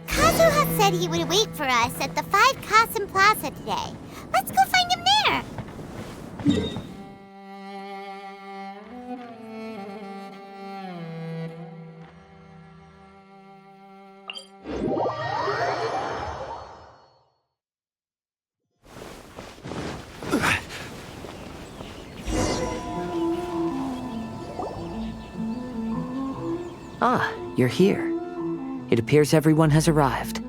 Kazuha said he would wait for us at the 5 Kasen Plaza today. Let's go find him there. Ah, you're here. It appears everyone has arrived.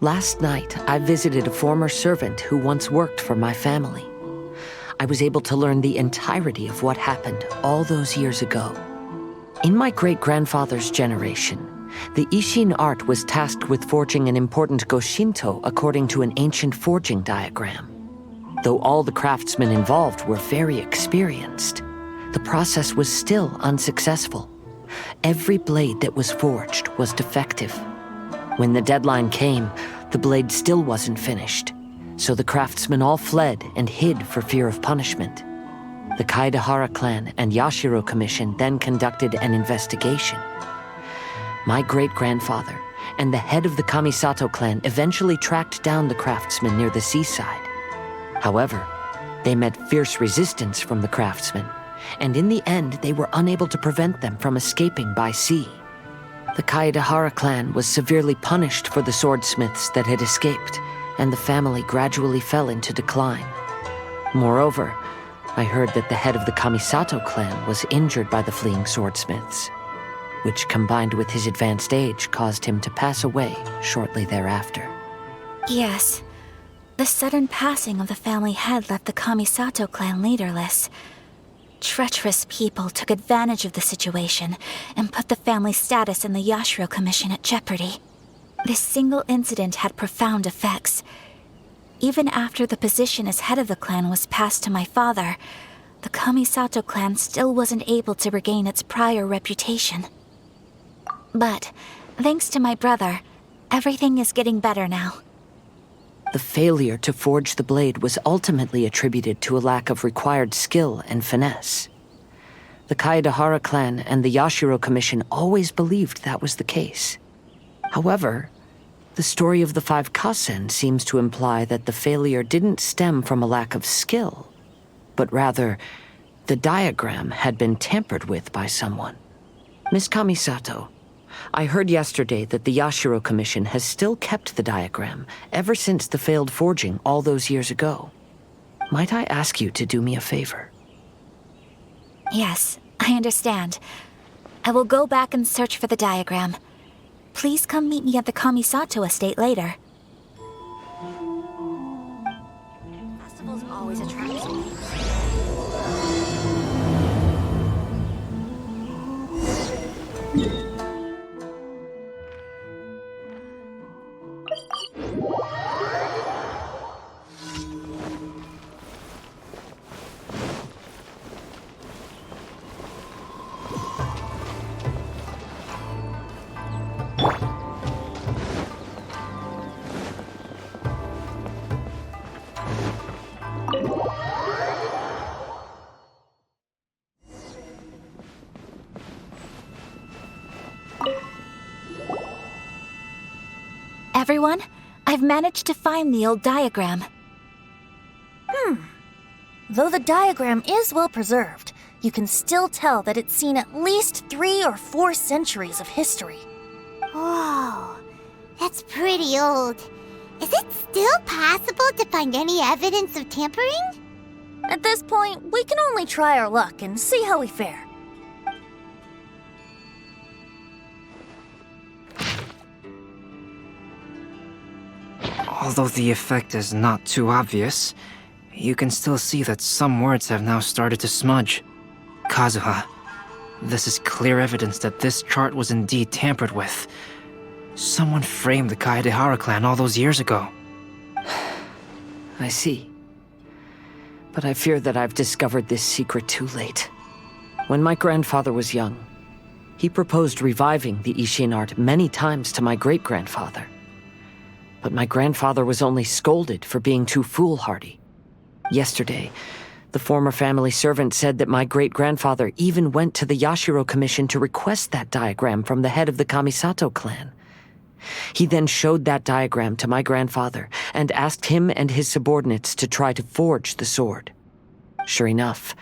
Last night, I visited a former servant who once worked for my family. I was able to learn the entirety of what happened all those years ago. In my great-grandfather's generation, the Ishin art was tasked with forging an important Goshinto according to an ancient forging diagram. Though all the craftsmen involved were very experienced, the process was still unsuccessful. Every blade that was forged was defective. When the deadline came, the blade still wasn't finished, so the craftsmen all fled and hid for fear of punishment. The Kaedehara clan and Yashiro Commission then conducted an investigation. My great-grandfather and the head of the Kamisato clan eventually tracked down the craftsmen near the seaside. However, they met fierce resistance from the craftsmen, and in the end they were unable to prevent them from escaping by sea. The Kaedehara clan was severely punished for the swordsmiths that had escaped, and the family gradually fell into decline. Moreover, I heard that the head of the Kamisato clan was injured by the fleeing swordsmiths, which combined with his advanced age caused him to pass away shortly thereafter. Yes. The sudden passing of the family head left the Kamisato clan leaderless. Treacherous people took advantage of the situation and put the family's status in the Yashiro Commission at jeopardy. This single incident had profound effects. Even after the position as head of the clan was passed to my father, the Kamisato clan still wasn't able to regain its prior reputation. But, thanks to my brother, everything is getting better now. The failure to forge the blade was ultimately attributed to a lack of required skill and finesse. The Kaedehara clan and the Yashiro Commission always believed that was the case. However, the story of the 5 Kasen seems to imply that the failure didn't stem from a lack of skill, but rather, the diagram had been tampered with by someone. Miss Kamisato, I heard yesterday that the Yashiro Commission has still kept the diagram ever since the failed forging all those years ago. Might I ask you to do me a favor? Yes, I understand. I will go back and search for the diagram. Please come meet me at the Kamisato estate later. Festivals always attract some people. Everyone, I've managed to find the old diagram. Though the diagram is well preserved, you can still tell that it's seen at least 3 or 4 centuries of history. Whoa, that's pretty old. Is it still possible to find any evidence of tampering? At this point, we can only try our luck and see how we fare. Although the effect is not too obvious, you can still see that some words have now started to smudge. Kazuha, this is clear evidence that this chart was indeed tampered with. Someone framed the Kaedehara clan all those years ago. I see. But I fear that I've discovered this secret too late. When my grandfather was young, he proposed reviving the Ishin art many times to my great-grandfather. But my grandfather was only scolded for being too foolhardy. Yesterday, the former family servant said that my great-grandfather even went to the Yashiro Commission to request that diagram from the head of the Kamisato clan. He then showed that diagram to my grandfather and asked him and his subordinates to try to forge the sword. Sure enough,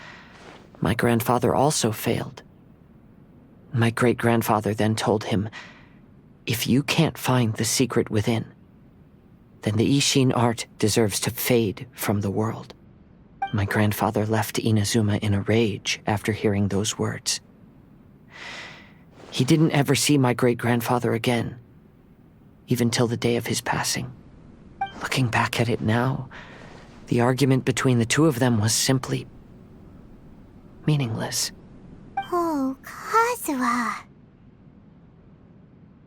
my grandfather also failed. My great-grandfather then told him, "If you can't find the secret within, then the Ishin art deserves to fade from the world." My grandfather left Inazuma in a rage after hearing those words. He didn't ever see my great-grandfather again, even till the day of his passing. Looking back at it now, the argument between the two of them was simply meaningless. Oh, Kazuha.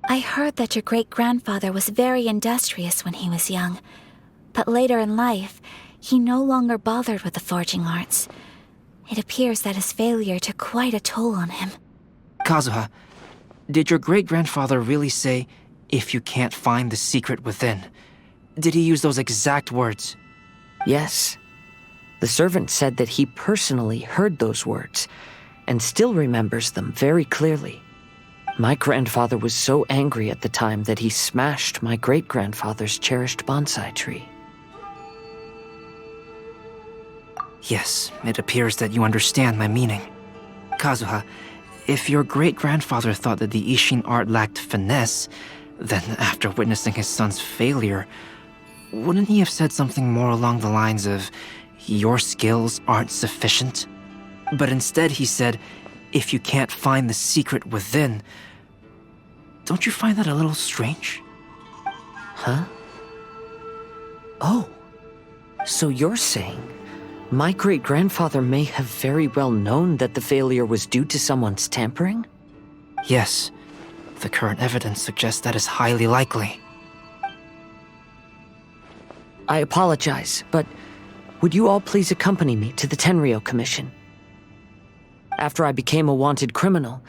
I heard that your great-grandfather was very industrious when he was young, but later in life, he no longer bothered with the forging arts. It appears that his failure took quite a toll on him. Kazuha, did your great-grandfather really say, "If you can't find the secret within"? Did he use those exact words? Yes. The servant said that he personally heard those words and still remembers them very clearly. My grandfather was so angry at the time that he smashed my great-grandfather's cherished bonsai tree. Yes, it appears that you understand my meaning. Kazuha, if your great-grandfather thought that the Ishin art lacked finesse, then after witnessing his son's failure, wouldn't he have said something more along the lines of, "Your skills aren't sufficient"? But instead he said, "If you can't find the secret within." Don't you find that a little strange? Huh? Oh, so you're saying my great-grandfather may have very well known that the failure was due to someone's tampering? Yes. The current evidence suggests that is highly likely. I apologize, but would you all please accompany me to the Tenryou Commission? After I became a wanted criminal,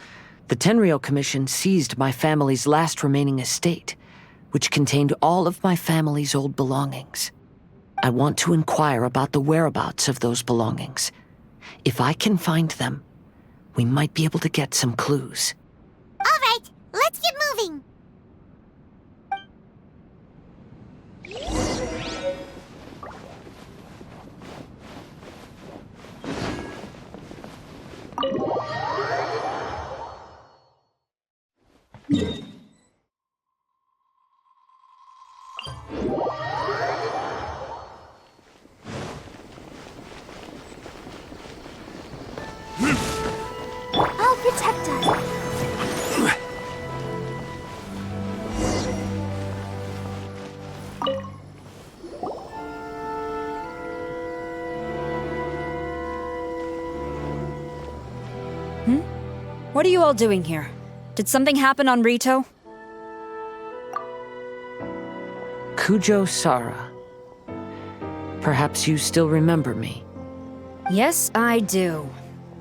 the Tenryou Commission seized my family's last remaining estate, which contained all of my family's old belongings. I want to inquire about the whereabouts of those belongings. If I can find them, we might be able to get some clues. All right, let's get moving. I'll protect us. What are you all doing here? Did something happen on Rito? Kujo Sara. Perhaps you still remember me. Yes, I do.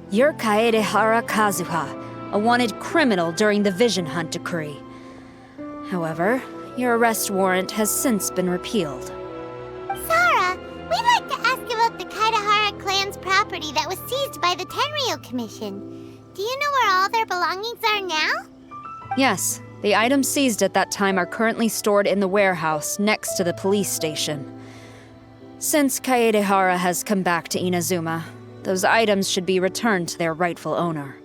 You're Kaedehara Kazuha, a wanted criminal during the Vision Hunt decree. However, your arrest warrant has since been repealed. Sarah, we'd like to ask about the Kaedehara clan's property that was seized by the Tenryou Commission. Do you know where all their belongings are now? Yes, the items seized at that time are currently stored in the warehouse next to the police station. Since Kaedehara has come back to Inazuma, those items should be returned to their rightful owner.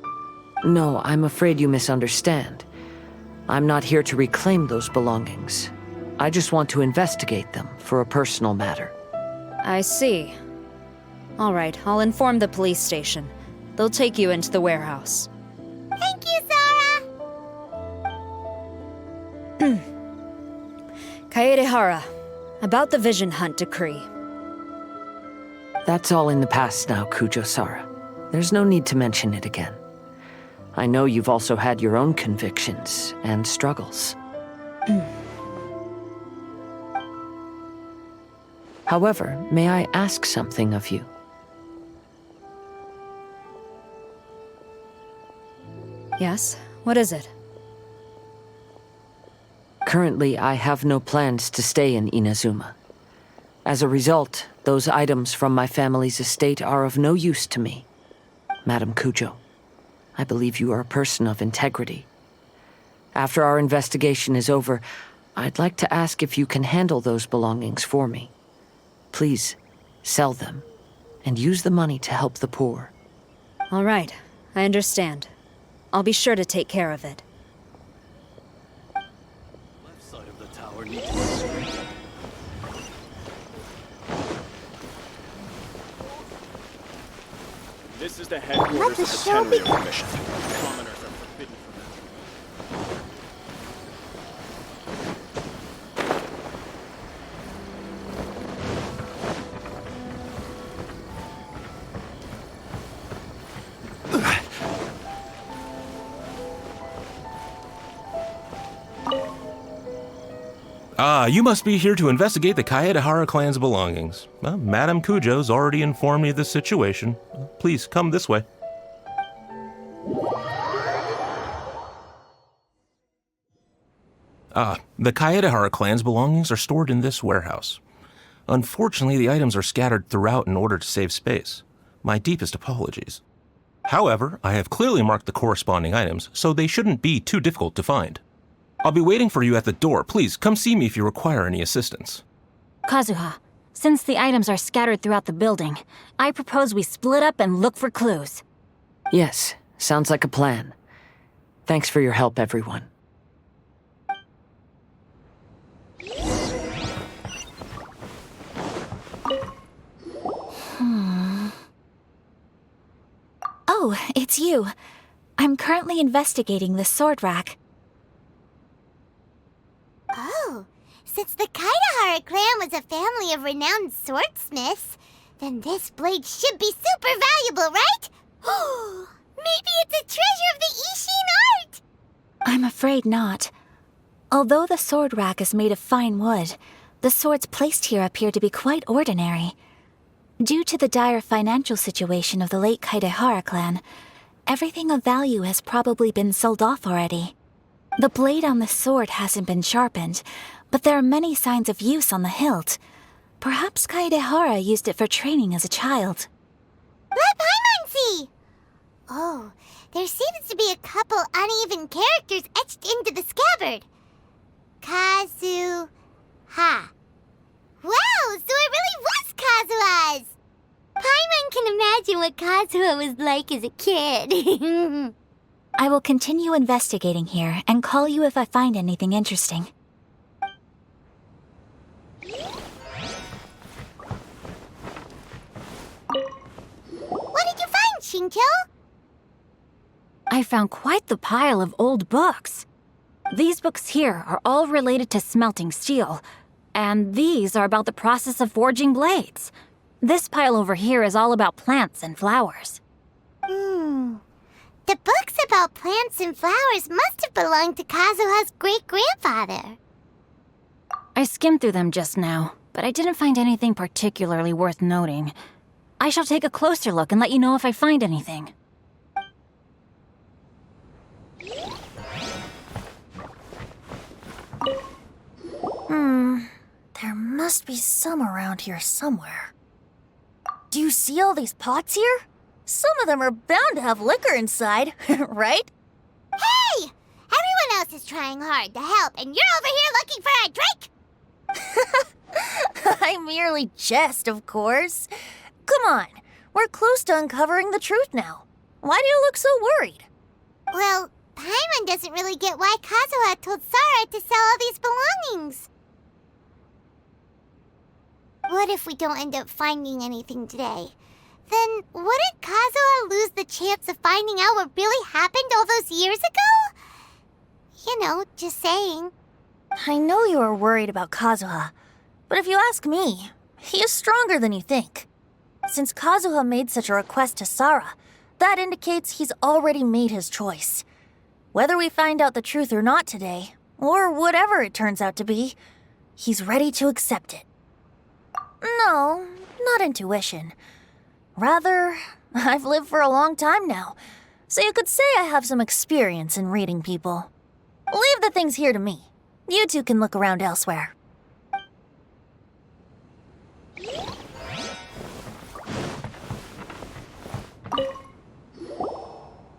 No, I'm afraid you misunderstand. I'm not here to reclaim those belongings. I just want to investigate them for a personal matter. I see. All right, I'll inform the police station. They'll take you into the warehouse. Thank you, Sarah! Kaedehara, about the Vision Hunt decree. That's all in the past now, Kujo Sara. There's no need to mention it again. I know you've also had your own convictions and struggles. However, may I ask something of you? Yes, what is it? Currently, I have no plans to stay in Inazuma. As a result, those items from my family's estate are of no use to me. Madam Kujo, I believe you are a person of integrity. After our investigation is over, I'd like to ask if you can handle those belongings for me. Please, sell them, and use the money to help the poor. All right, I understand. I'll be sure to take care of it. Left side of the tower needs to be straightened. This is the headquarters Let of the the show Tenryo begin. Commission. Commoners are forbidden from entering. You must be here to investigate the Kaedehara clan's belongings. Well, Madame Kujo's already informed me of the situation. Please, come this way. The Kaedehara clan's belongings are stored in this warehouse. Unfortunately, the items are scattered throughout in order to save space. My deepest apologies. However, I have clearly marked the corresponding items, so they shouldn't be too difficult to find. I'll be waiting for you at the door. Please, come see me if you require any assistance. Kazuha, since the items are scattered throughout the building, I propose we split up and look for clues. Yes, sounds like a plan. Thanks for your help, everyone. Oh, it's you. I'm currently investigating the sword rack. Oh, since the Kaedehara clan was a family of renowned swordsmiths, then this blade should be super valuable, right? Oh, maybe it's a treasure of the Ishin art! I'm afraid not. Although the sword rack is made of fine wood, the swords placed here appear to be quite ordinary. Due to the dire financial situation of the late Kaedehara clan, everything of value has probably been sold off already. The blade on the sword hasn't been sharpened, but there are many signs of use on the hilt. Perhaps Kaedehara used it for training as a child. Let Paimon see! Oh, there seems to be a couple uneven characters etched into the scabbard. Kazuha. Wow, so it really was Kazuha's! Paimon can imagine what Kazuha was like as a kid. I will continue investigating here and call you if I find anything interesting. What did you find, Shincho? I found quite the pile of old books. These books here are all related to smelting steel, and these are about the process of forging blades. This pile over here is all about plants and flowers. The books about plants and flowers must have belonged to Kazuha's great-grandfather. I skimmed through them just now, but I didn't find anything particularly worth noting. I shall take a closer look and let you know if I find anything. There must be some around here somewhere. Do you see all these pots here? Some of them are bound to have liquor inside, right? Hey! Everyone else is trying hard to help, and you're over here looking for a drink? I merely jest, of course. Come on, we're close to uncovering the truth now. Why do you look so worried? Well, Paimon doesn't really get why Kazuha told Sara to sell all these belongings. What if we don't end up finding anything today? Then wouldn't Kazuha lose the chance of finding out what really happened all those years ago? You know, just saying. I know you are worried about Kazuha, but if you ask me, he is stronger than you think. Since Kazuha made such a request to Sara, that indicates he's already made his choice. Whether we find out the truth or not today, or whatever it turns out to be, he's ready to accept it. No, not intuition. Rather, I've lived for a long time now, so you could say I have some experience in reading people. Leave the things here to me. You two can look around elsewhere.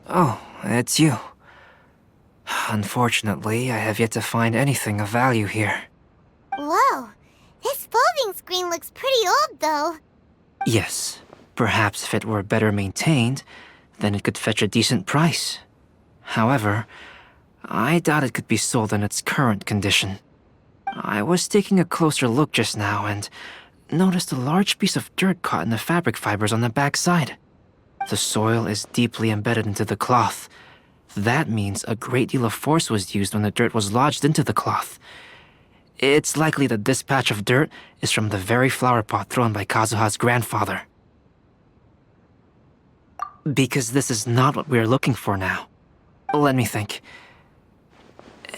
Oh, it's you. Unfortunately, I have yet to find anything of value here. Whoa, this folding screen looks pretty old, though. Yes, perhaps if it were better maintained, then it could fetch a decent price. However, I doubt it could be sold in its current condition. I was taking a closer look just now and noticed a large piece of dirt caught in the fabric fibers on the back side. The soil is deeply embedded into the cloth. That means a great deal of force was used when the dirt was lodged into the cloth. It's likely that this patch of dirt is from the very flower pot thrown by Kazuha's grandfather. Because this is not what we are looking for now. Let me think.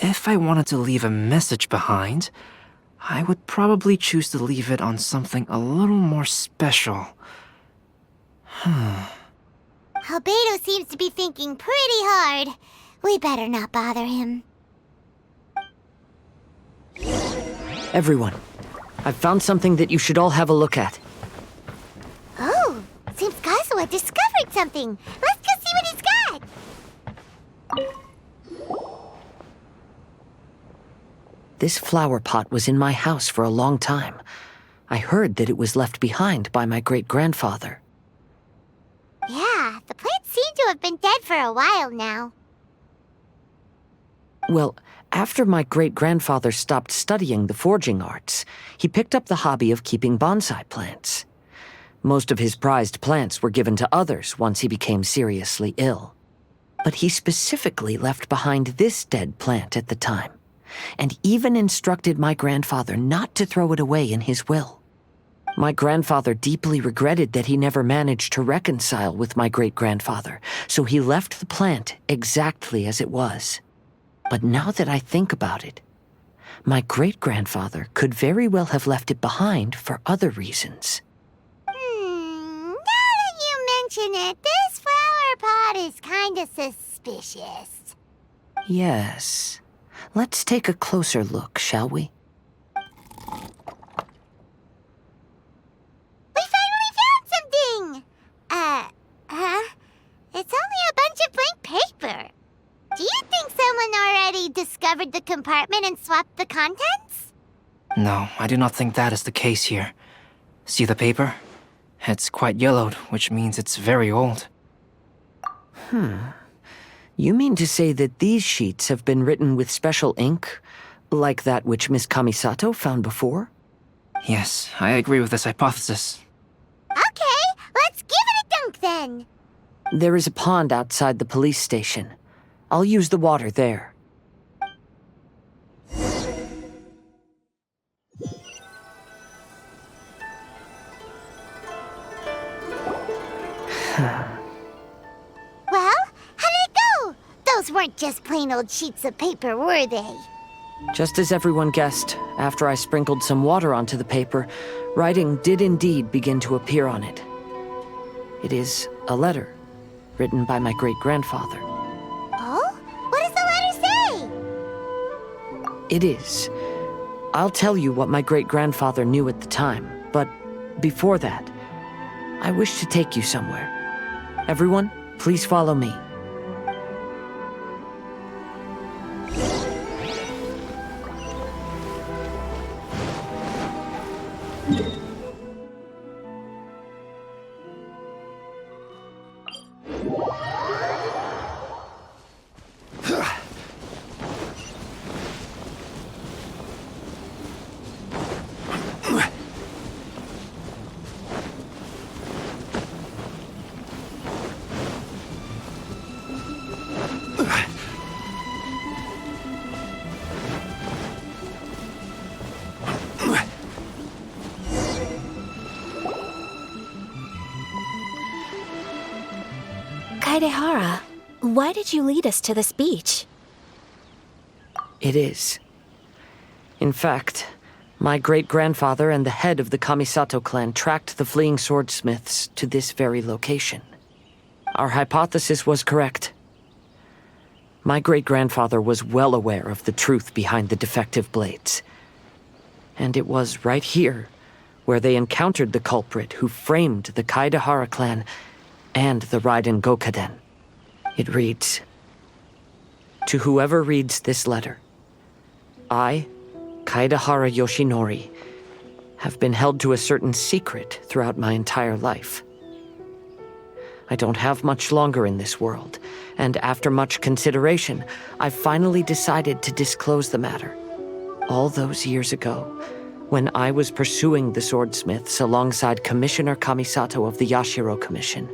If I wanted to leave a message behind, I would probably choose to leave it on something a little more special. Albedo seems to be thinking pretty hard. We better not bother him. Everyone, I've found something that you should all have a look at. Oh, seems Kazuha discovered something. Let's go see what he's got. This flower pot was in my house for a long time. I heard that it was left behind by my great-grandfather. Yeah, the plants seem to have been dead for a while now. Well, after my great-grandfather stopped studying the forging arts, he picked up the hobby of keeping bonsai plants. Most of his prized plants were given to others once he became seriously ill. But he specifically left behind this dead plant at the time, and even instructed my grandfather not to throw it away in his will. My grandfather deeply regretted that he never managed to reconcile with my great-grandfather, so he left the plant exactly as it was. But now that I think about it, my great-grandfather could very well have left it behind for other reasons. Now that you mention it, this flower pot is kinda suspicious. Yes. Let's take a closer look, shall we? We finally found something! It's only a bunch of blank paper. Do you think someone already discovered the compartment and swapped the contents? No, I do not think that is the case here. See the paper? It's quite yellowed, which means it's very old. You mean to say that these sheets have been written with special ink, like that which Miss Kamisato found before? Yes, I agree with this hypothesis. Okay, let's give it a dunk then. There is a pond outside the police station. I'll use the water there. Well, how did it go? Those weren't just plain old sheets of paper, were they? Just as everyone guessed, after I sprinkled some water onto the paper, writing did indeed begin to appear on it. It is a letter, written by my great-grandfather. Oh? What does the letter say? It is. I'll tell you what my great-grandfather knew at the time, but before that, I wish to take you somewhere. Everyone, please follow me. Kaedehara, why did you lead us to this beach? It is. In fact, my great-grandfather and the head of the Kamisato clan tracked the fleeing swordsmiths to this very location. Our hypothesis was correct. My great-grandfather was well aware of the truth behind the defective blades. And it was right here where they encountered the culprit who framed the Kaedehara clan and the Raiden Gokaden. It reads, "To whoever reads this letter, I, Kaedehara Yoshinori, have been held to a certain secret throughout my entire life. I don't have much longer in this world, and after much consideration, I finally decided to disclose the matter. All those years ago, when I was pursuing the swordsmiths alongside Commissioner Kamisato of the Yashiro Commission,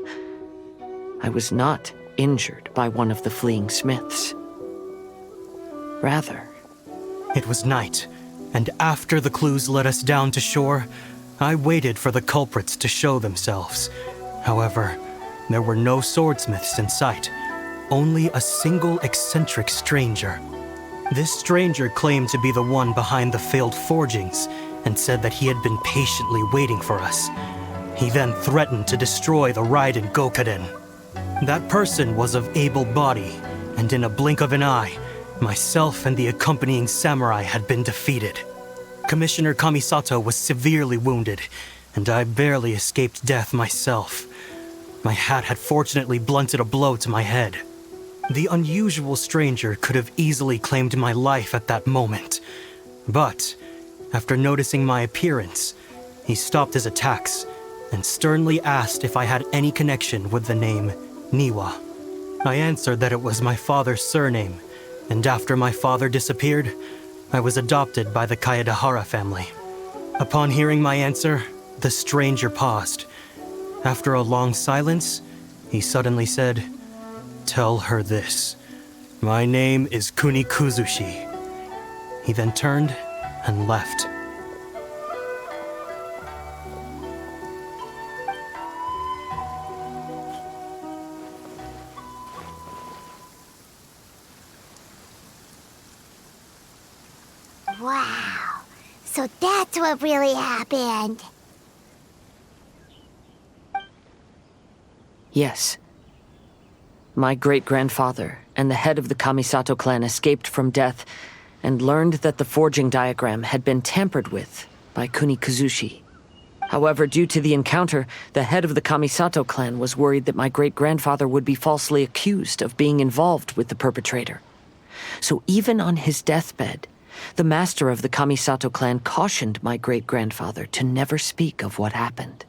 I was not injured by one of the fleeing smiths. Rather, It was night, and after the clues led us down to shore, I waited for the culprits to show themselves. However, there were no swordsmiths in sight, only a single eccentric stranger. This stranger claimed to be the one behind the failed forgings and said that he had been patiently waiting for us. He then threatened to destroy the Raiden Gokaden. That person was of able body, and in a blink of an eye, myself and the accompanying samurai had been defeated. Commissioner Kamisato was severely wounded, and I barely escaped death myself. My hat had fortunately blunted a blow to my head. The unusual stranger could have easily claimed my life at that moment. But, after noticing my appearance, he stopped his attacks and sternly asked if I had any connection with the name Niwa. I answered that it was my father's surname, and after my father disappeared, I was adopted by the Kaedehara family. Upon hearing my answer, the stranger paused. After a long silence, he suddenly said, "Tell her this. My name is Kuni Kuzushi." He then turned and left. Wow. So that's what really happened. Yes. My great-grandfather and the head of the Kamisato clan escaped from death and learned that the forging diagram had been tampered with by Kuni Kuzushi. However, due to the encounter, the head of the Kamisato clan was worried that my great-grandfather would be falsely accused of being involved with the perpetrator. So even on his deathbed, the master of the Kamisato clan cautioned my great-grandfather to never speak of what happened.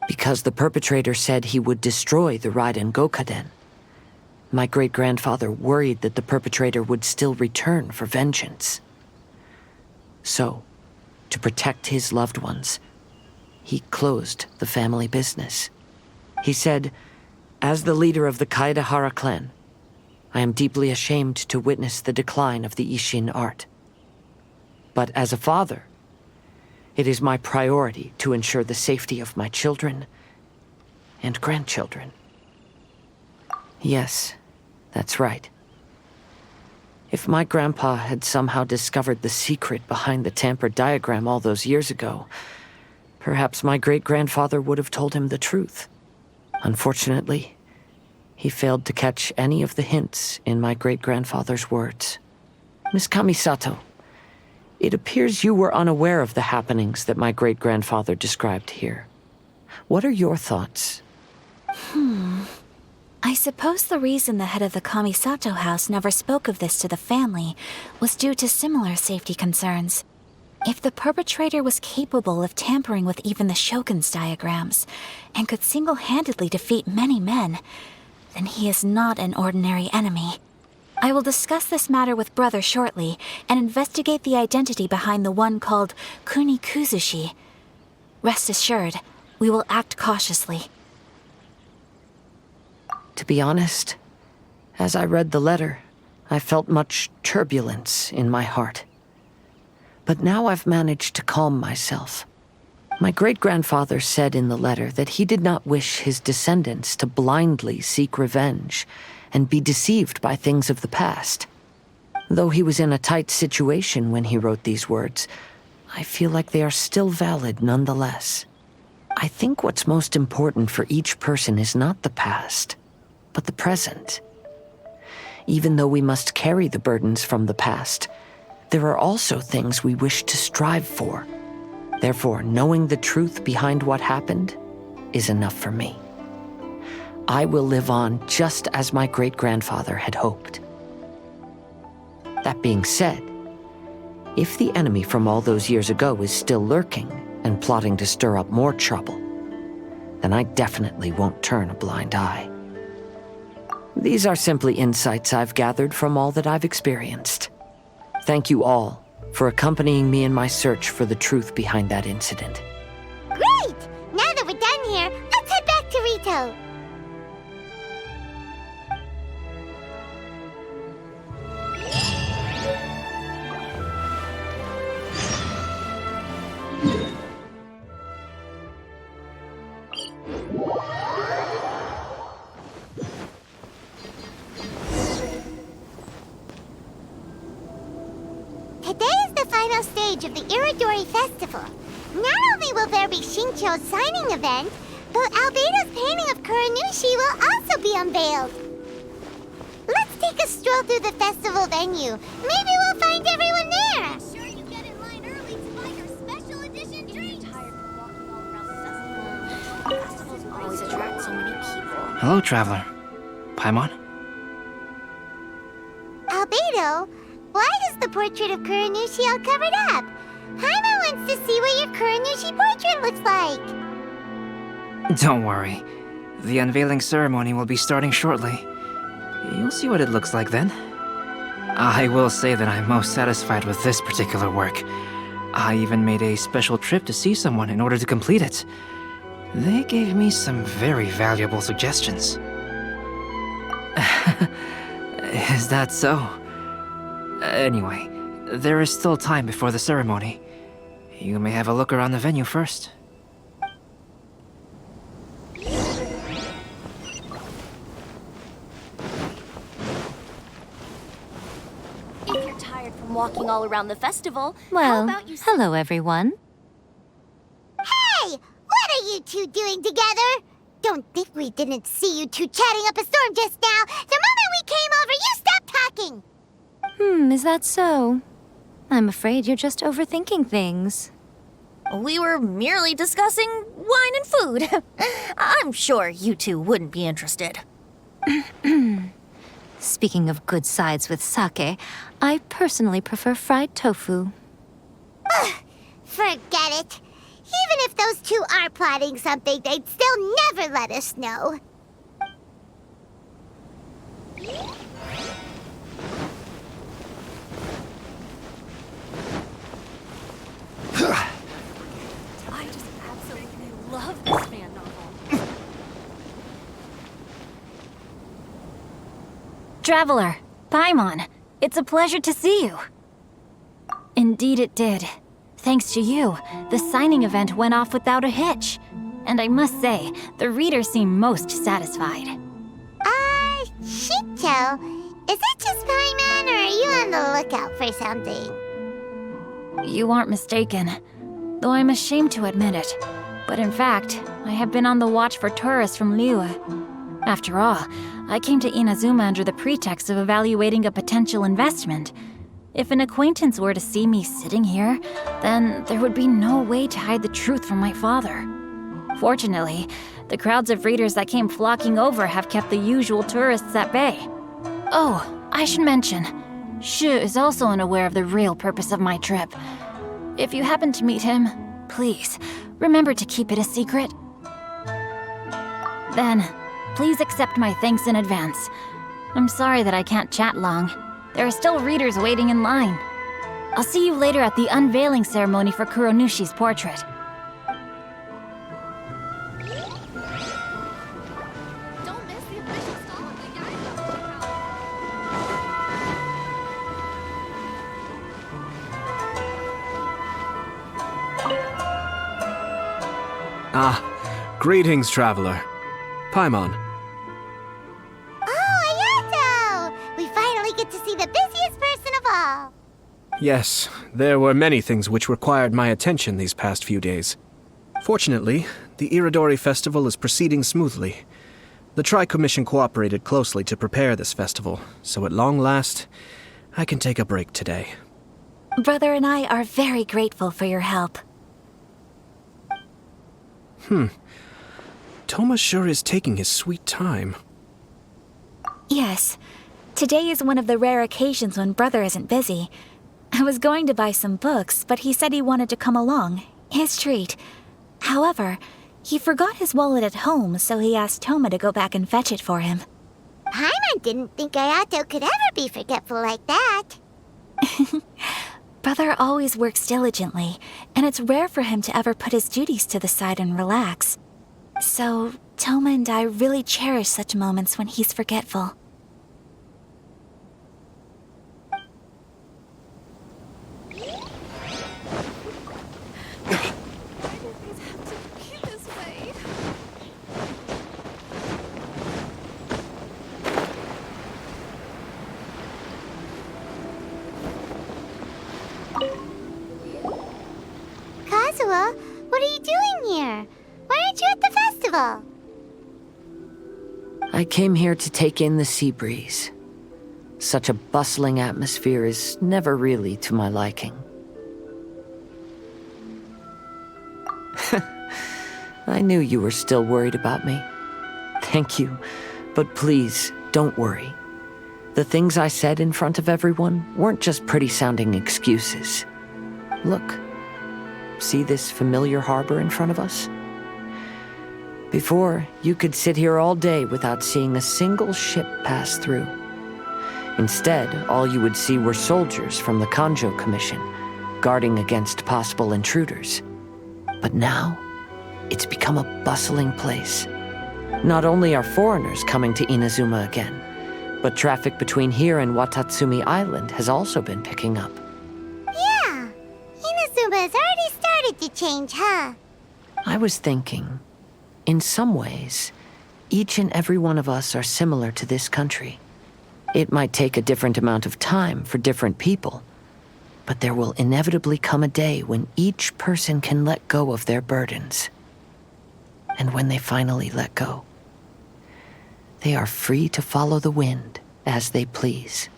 Because the perpetrator said he would destroy the Raiden Gokaden, my great-grandfather worried that the perpetrator would still return for vengeance. So, to protect his loved ones, he closed the family business. He said, "As the leader of the Kaedehara clan, I am deeply ashamed to witness the decline of the Isshin art. But as a father, it is my priority to ensure the safety of my children and grandchildren." Yes, that's right. If my grandpa had somehow discovered the secret behind the tampered diagram all those years ago, perhaps my great-grandfather would have told him the truth. Unfortunately, he failed to catch any of the hints in my great-grandfather's words. Miss Kamisato, it appears you were unaware of the happenings that my great-grandfather described here. What are your thoughts? I suppose the reason the head of the Kamisato house never spoke of this to the family was due to similar safety concerns. If the perpetrator was capable of tampering with even the Shogun's diagrams and could single-handedly defeat many men, then he is not an ordinary enemy. I will discuss this matter with Brother shortly and investigate the identity behind the one called Kuni Kuzushi. Rest assured, we will act cautiously. To be honest, as I read the letter, I felt much turbulence in my heart. But now I've managed to calm myself. My great-grandfather said in the letter that he did not wish his descendants to blindly seek revenge and be deceived by things of the past. Though he was in a tight situation when he wrote these words, I feel like they are still valid nonetheless. I think what's most important for each person is not the past, but the present. Even though we must carry the burdens from the past, there are also things we wish to strive for. Therefore, knowing the truth behind what happened is enough for me. I will live on just as my great-grandfather had hoped. That being said, if the enemy from all those years ago is still lurking and plotting to stir up more trouble, then I definitely won't turn a blind eye. These are simply insights I've gathered from all that I've experienced. Thank you all for accompanying me in my search for the truth behind that incident. Great! Now that we're done here, let's head back to Rito. Today is the final stage of the Irodori Festival. Not only will there be Shincho's signing event, but Albedo's painting of Kuranushi will also be unveiled. Let's take a stroll through the festival venue. Maybe we'll find everyone there. Make sure you get in line early to buy your special edition drinks. Festivals always attract so many people. Hello, traveler. Paimon? Albedo, why is the portrait of Kuranushi all covered up? Paimon wants to see what your Kuranushi portrait looks like. Don't worry. The unveiling ceremony will be starting shortly. You'll see what it looks like then. I will say that I'm most satisfied with this particular work. I even made a special trip to see someone in order to complete it. They gave me some very valuable suggestions. Is that so? Anyway, there is still time before the ceremony. You may have a look around the venue first. If you're tired from walking all around the festival, how Well, about you hello everyone. Hey! What are you two doing together? Don't think we didn't see you two chatting up a storm just now. The moment we came over, you stopped talking. Is that so? I'm afraid you're just overthinking things. We were merely discussing wine and food. I'm sure you two wouldn't be interested. Speaking of good sides with sake, I personally prefer fried tofu. Forget it. Even if those two are plotting something, they'd still never let us know. I just absolutely love this fan novel. Traveler, Paimon, it's a pleasure to see you. Indeed it did. Thanks to you, the signing event went off without a hitch. And I must say, the readers seem most satisfied. Shincho, is it just Paimon, or are you on the lookout for something? You aren't mistaken, though I'm ashamed to admit it. But in fact, I have been on the watch for tourists from Liyue. After all, I came to Inazuma under the pretext of evaluating a potential investment. If an acquaintance were to see me sitting here, then there would be no way to hide the truth from my father. Fortunately, the crowds of readers that came flocking over have kept the usual tourists at bay. Oh, I should mention, Shu is also unaware of the real purpose of my trip. If you happen to meet him, please, remember to keep it a secret. Then, please accept my thanks in advance. I'm sorry that I can't chat long. There are still readers waiting in line. I'll see you later at the unveiling ceremony for Kuronushi's portrait. Don't miss the official stall of the guide. Greetings, traveler. Paimon. Oh, Ayato! We finally get to see the busiest person of all. Yes, there were many things which required my attention these past few days. Fortunately, the Irodori Festival is proceeding smoothly. The Tri-Commission cooperated closely to prepare this festival, so at long last, I can take a break today. Brother and I are very grateful for your help. Thomas sure is taking his sweet time. Yes. Today is one of the rare occasions when Brother isn't busy. I was going to buy some books, but he said he wanted to come along. His treat. However, he forgot his wallet at home, so he asked Toma to go back and fetch it for him. Paimon didn't think Ayato could ever be forgetful like that. Brother always works diligently, and it's rare for him to ever put his duties to the side and relax. So, Toma and I really cherish such moments when he's forgetful. Kazuha, what are you doing here? Why aren't you at the festival? I came here to take in the sea breeze. Such a bustling atmosphere is never really to my liking. I knew you were still worried about me. Thank you, but please, don't worry. The things I said in front of everyone weren't just pretty-sounding excuses. Look, see this familiar harbor in front of us? Before, you could sit here all day without seeing a single ship pass through. Instead, all you would see were soldiers from the Kanjo Commission, guarding against possible intruders. But now, it's become a bustling place. Not only are foreigners coming to Inazuma again, but traffic between here and Watatsumi Island has also been picking up. Yeah, Inazuma has already started to change, huh? I was thinking, in some ways, each and every one of us are similar to this country. It might take a different amount of time for different people, but there will inevitably come a day when each person can let go of their burdens. And when they finally let go, they are free to follow the wind as they please.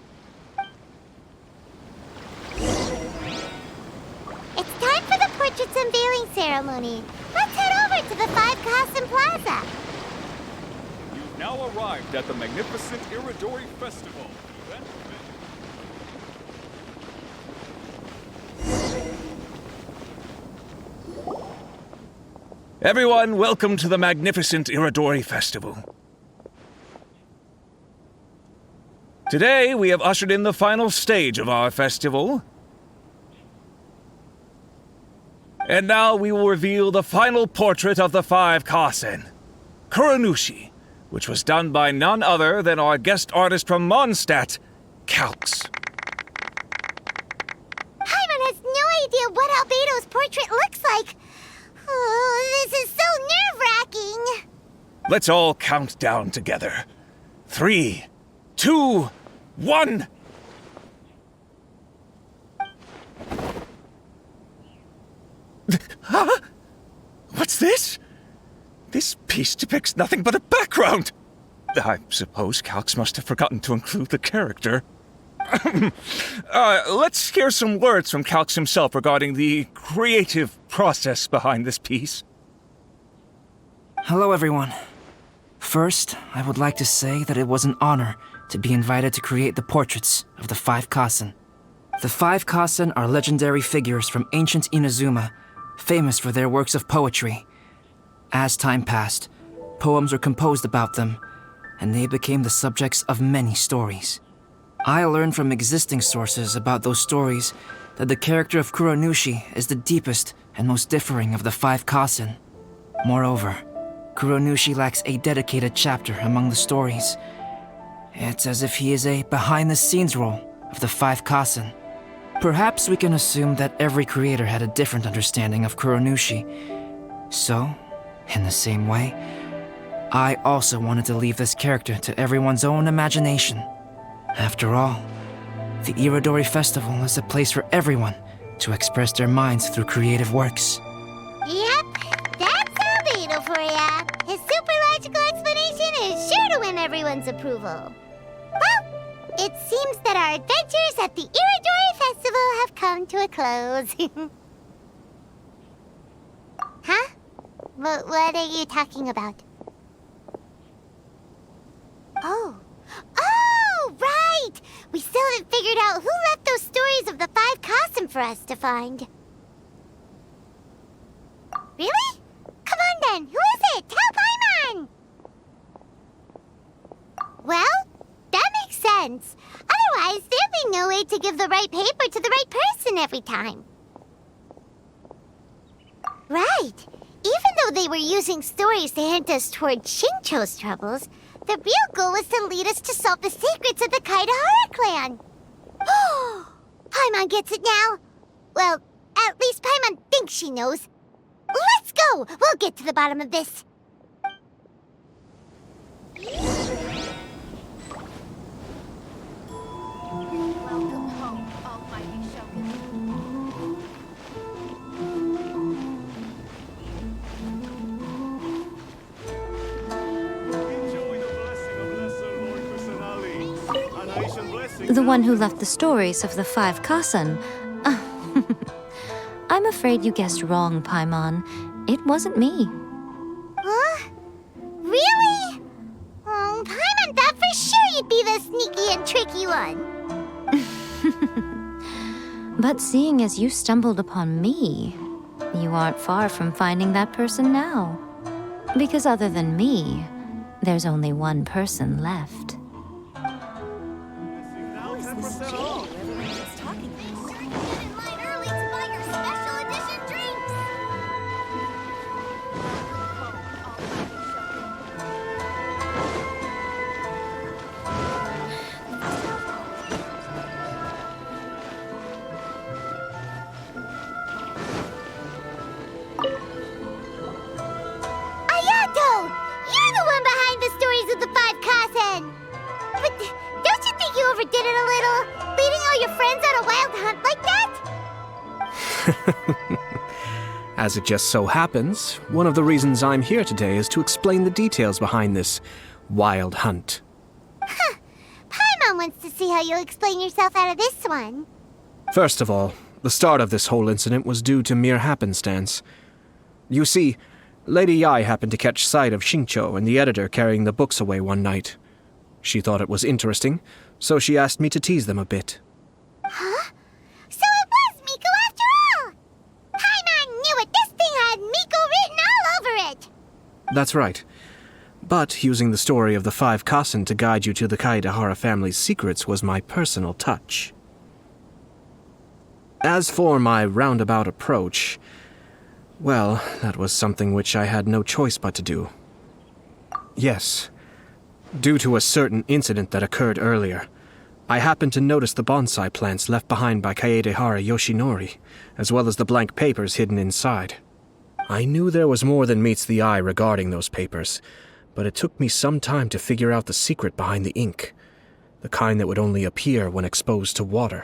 It's time for the portraits unveiling ceremony. Let's head over to the Five Kasen Plaza. You've now arrived at the magnificent Irodori Festival. Everyone, welcome to the magnificent Irodori Festival. Today, we have ushered in the final stage of our festival. And now we will reveal the final portrait of the Five Kasen, Kuronushi, which was done by none other than our guest artist from Mondstadt, Calx. Paimon has no idea what Albedo's portrait looks like. Oh, this is so nerve-wracking. Let's all count down together. 3, 2, 1. Huh? What's this? This piece depicts nothing but a background. I suppose Calx must have forgotten to include the character. Let's hear some words from Calx himself regarding the creative process behind this piece. Hello, everyone. First, I would like to say that it was an honor to be invited to create the portraits of the Five Kasen. The Five Kasen are legendary figures from ancient Inazuma, famous for their works of poetry. As time passed, poems were composed about them, and they became the subjects of many stories. I learned from existing sources about those stories that the character of Kuronushi is the deepest and most differing of the Five Kasen. Moreover, Kuronushi lacks a dedicated chapter among the stories. It's as if he is a behind-the-scenes role of the Five Kasen. Perhaps we can assume that every creator had a different understanding of Kuronushi. So, in the same way, I also wanted to leave this character to everyone's own imagination. After all, the Irodori Festival is a place for everyone to express their minds through creative works. Yep, that's Albedo for ya. His super logical explanation is sure everyone's approval. Well, it seems that our adventures at the Irodori Festival have come to a close. Huh? What are you talking about? Oh, right! We still haven't figured out who left those stories of the 5 Kasim for us to find. Really? Come on then, who is it? Tell Paimon! Well, that makes sense. Otherwise, there'd be no way to give the right paper to the right person every time. Right. Even though they were using stories to hint us toward Shincho's troubles, the real goal was to lead us to solve the secrets of the Kaidahara clan. Paimon gets it now. Well, at least Paimon thinks she knows. Let's go! We'll get to the bottom of this. Welcome home, almighty Shogun. The one who left the stories of the 5 Kasan. I'm afraid you guessed wrong, Paimon. It wasn't me. Huh? Really? Oh, Paimon thought for sure you'd be the sneaky and tricky one. But seeing as you stumbled upon me, you aren't far from finding that person now. Because other than me, there's only one person left. As it just so happens, one of the reasons I'm here today is to explain the details behind this wild hunt. Huh. Paimon wants to see how you'll explain yourself out of this one. First of all, the start of this whole incident was due to mere happenstance. You see, Lady Yai happened to catch sight of Shincho and the editor carrying the books away one night. She thought it was interesting, so she asked me to tease them a bit. Huh? So it was Miko after all! Paimon knew it! This thing had Miko written all over it! That's right. But using the story of the 5 Kasan to guide you to the Kaidahara family's secrets was my personal touch. As for my roundabout approach, well, that was something which I had no choice but to do. Yes, due to a certain incident that occurred earlier, I happened to notice the bonsai plants left behind by Kaedehara Yoshinori, as well as the blank papers hidden inside. I knew there was more than meets the eye regarding those papers, but it took me some time to figure out the secret behind the ink, the kind that would only appear when exposed to water.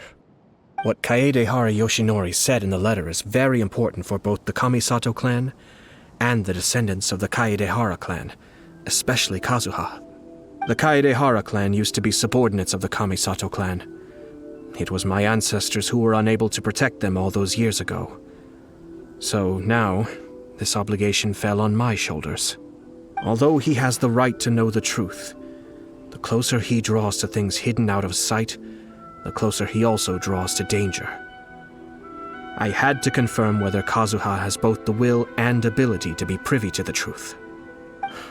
What Kaedehara Yoshinori said in the letter is very important for both the Kamisato clan and the descendants of the Kaedehara clan, especially Kazuha. The Kaedehara clan used to be subordinates of the Kamisato clan. It was my ancestors who were unable to protect them all those years ago. So now, this obligation fell on my shoulders. Although he has the right to know the truth, the closer he draws to things hidden out of sight, the closer he also draws to danger. I had to confirm whether Kazuha has both the will and ability to be privy to the truth.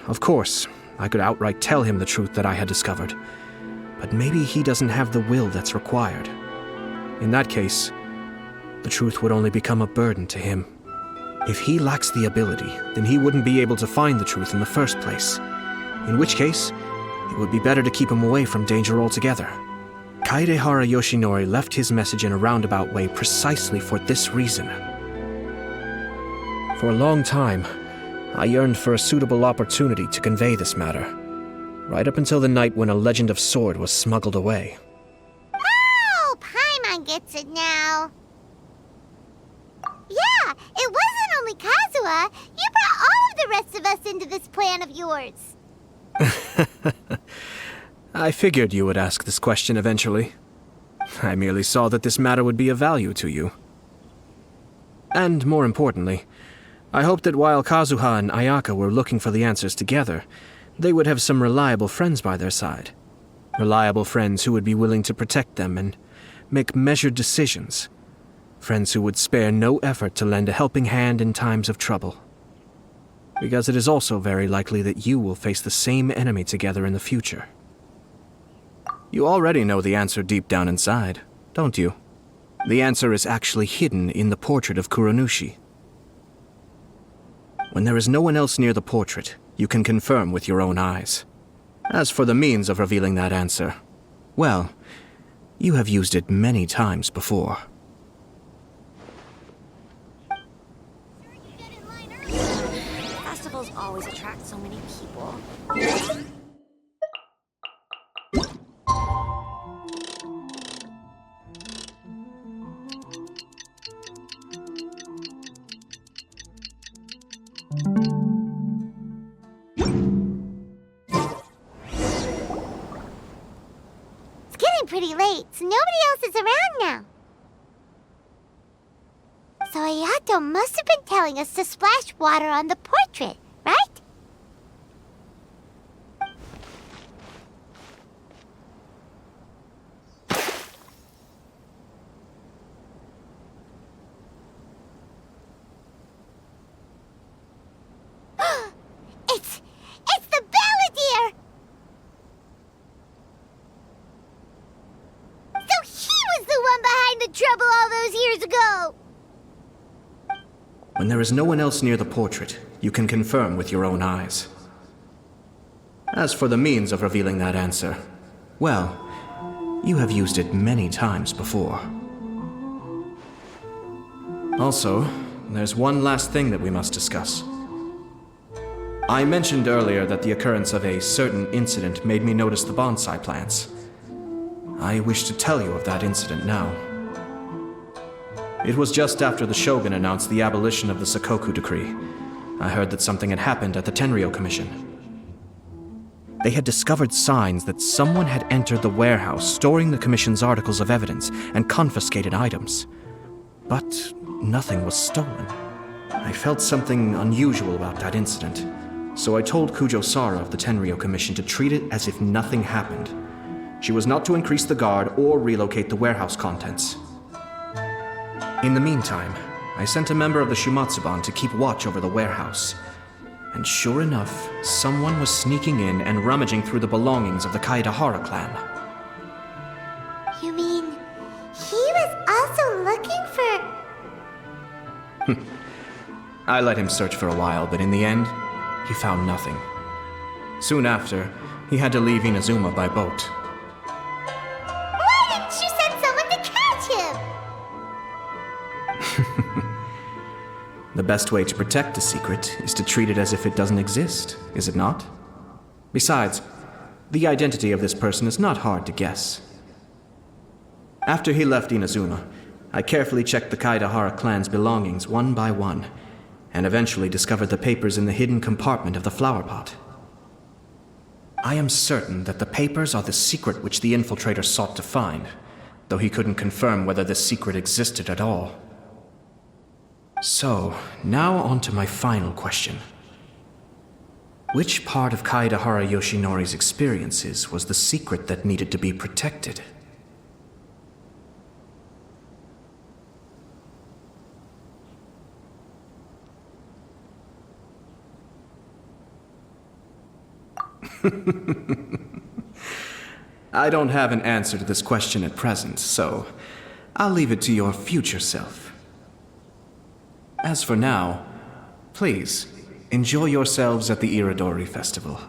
Of course, I could outright tell him the truth that I had discovered, but maybe he doesn't have the will that's required. In that case, the truth would only become a burden to him. If he lacks the ability, then he wouldn't be able to find the truth in the first place, in which case, it would be better to keep him away from danger altogether. Kaedehara Yoshinori left his message in a roundabout way precisely for this reason. For a long time, I yearned for a suitable opportunity to convey this matter, right up until the night when a legend of sword was smuggled away. Oh, Paimon gets it now. Yeah, it wasn't only Kazuha. You brought all of the rest of us into this plan of yours. I figured you would ask this question eventually. I merely saw that this matter would be of value to you. And more importantly, I hoped that while Kazuha and Ayaka were looking for the answers together, they would have some reliable friends by their side. Reliable friends who would be willing to protect them and make measured decisions. Friends who would spare no effort to lend a helping hand in times of trouble. Because it is also very likely that you will face the same enemy together in the future. You already know the answer deep down inside, don't you? The answer is actually hidden in the portrait of Kuronushi. When there is no one else near the portrait, you can confirm with your own eyes. As for the means of revealing that answer, well, you have used it many times before. Festivals always attract so many people. It's getting pretty late, so nobody else is around now. So Ayato must have been telling us to splash water on the portrait, right? It's the Balladeer! So he was the one behind the trouble all those years ago! When there is no one else near the portrait, you can confirm with your own eyes. As for the means of revealing that answer, well, you have used it many times before. Also, there's one last thing that we must discuss. I mentioned earlier that the occurrence of a certain incident made me notice the bonsai plants. I wish to tell you of that incident now. It was just after the Shogun announced the abolition of the Sakoku Decree. I heard that something had happened at the Tenryou Commission. They had discovered signs that someone had entered the warehouse storing the Commission's articles of evidence and confiscated items. But nothing was stolen. I felt something unusual about that incident, so I told Kujo Sara of the Tenryou Commission to treat it as if nothing happened. She was not to increase the guard or relocate the warehouse contents. In the meantime, I sent a member of the Shumatsuban to keep watch over the warehouse. And sure enough, someone was sneaking in and rummaging through the belongings of the Kaedahara clan. You mean he was also looking for... I let him search for a while, but in the end, he found nothing. Soon after, he had to leave Inazuma by boat. Why didn't you send someone to catch him? The best way to protect a secret is to treat it as if it doesn't exist, is it not? Besides, the identity of this person is not hard to guess. After he left Inazuma, I carefully checked the Kaedahara clan's belongings one by one, and eventually discovered the papers in the hidden compartment of the flower pot. I am certain that the papers are the secret which the infiltrator sought to find, though he couldn't confirm whether this secret existed at all. So, now on to my final question. Which part of Kaedahara Yoshinori's experiences was the secret that needed to be protected? I don't have an answer to this question at present, so I'll leave it to your future self. As for now, please, enjoy yourselves at the Irodori Festival.